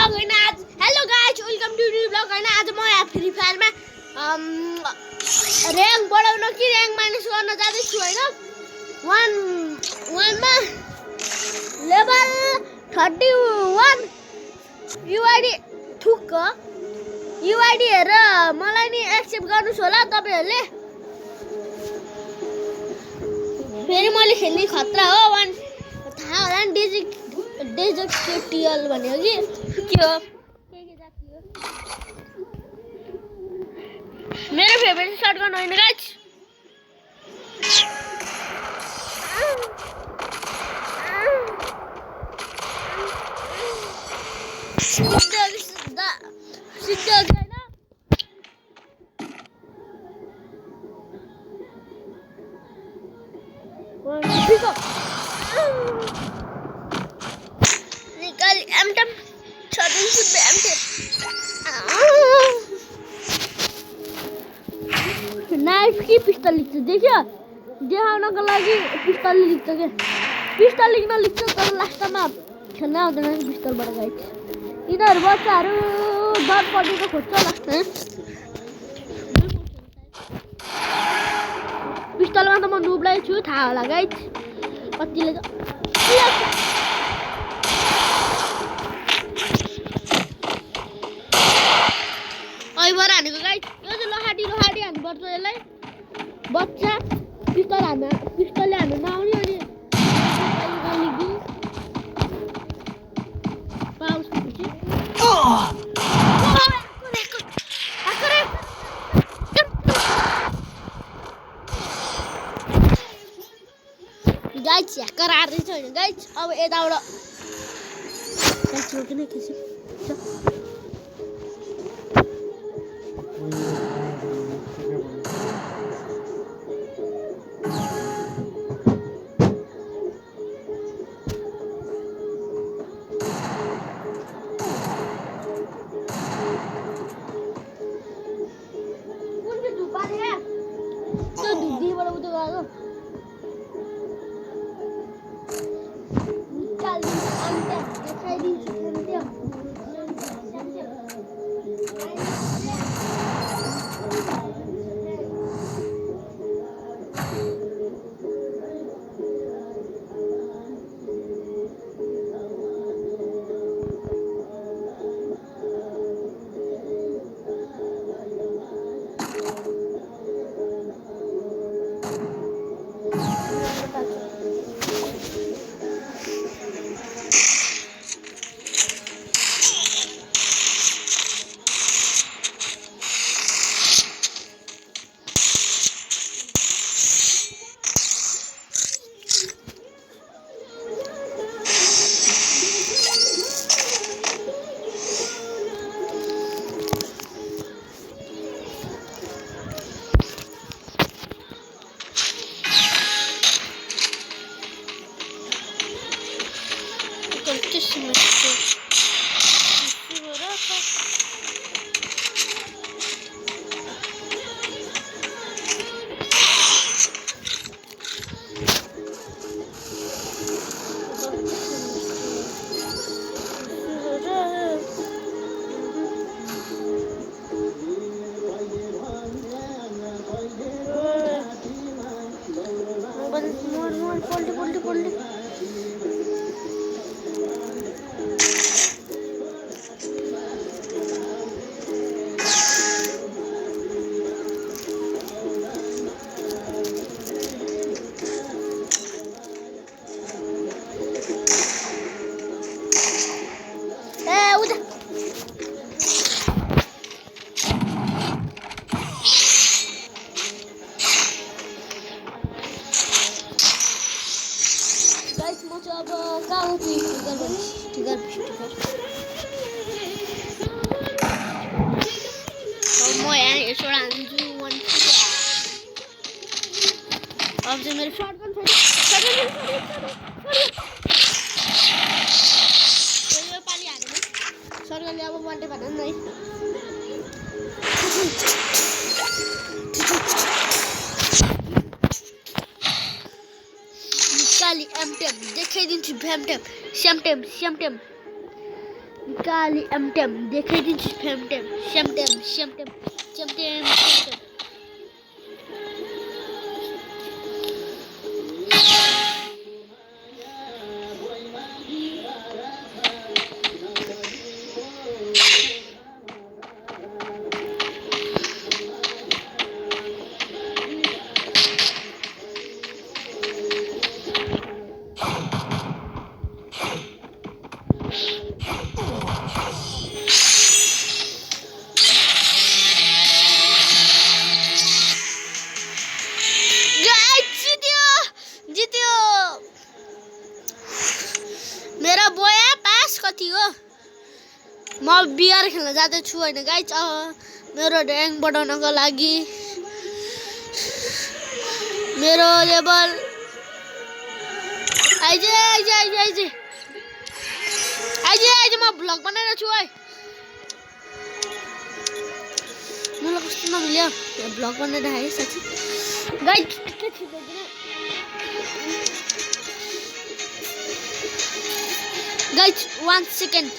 Blog हैन आज। Hello guys, welcome to new blog हैन। आज म यहाँ फ्री फायरमा र्याङ्क बढाउन कि र्याङ्क माइनस गर्न जाँदै छु हैन। 1 मा लेभल 31 युआईडी थुक्क युआईडी हेरेर मलाई नि एक्सेप्ट गर्नुस् होला तपाईहरुले। फेरि मैले खेल्ने खतरा हो 1 थाहा होला नि डेजर्ट टियल भन्यो कि के हो के जाति हो। मेरो फेभरेट शटगन होइन गाइस। निकाली एमटम नाइफ की पिस्तल लिख्छ देखियो देखाउनको लागि पिस्तल लिख्छ के पिस्तल लिख्छ तर लास्टमा खेल्न आउँदैन पिस्तलबाट गाइस। यिनीहरू बच्चाहरू डर परेको खोज्छ लास्टमा पिस्तलमा त म नुब्लाई छु थाहा होला गाइस कतिले ऐबर हानेको गाइस। यो चाहिँ लहाटी हान्नुपर्छ यसलाई बच्चा पिस्तलले हान्नु नआउने अनि गाइस ह्याकर हार्दैछ होइन गाइस। अब यताबाट गाइस रोक्ने किसिम अब चाहिँ मेरो शटगन यो पाली हाल्नु शटगनले अब वान टेप हान्नु है। निकाली एमटेप देखाइदिन्छु भ्यामटेप स्यामटेप निकाली एमटेम देखाइदिन्छु फेमटेम सेमटेम सेमटेम सेमटेम सेमटेम मेरो बोया पास कति हो म बिआर खेल्न जाँदैछु हैन गाइज मेरो र्याङ्क बढाउनको लागि मेरो लेभल आइजे म भ्लग बनाएर छु है मलाई कस्तो नमिल्यो भ्लग बनाएर है साथी गाइज के छिटो Guys, 1 second.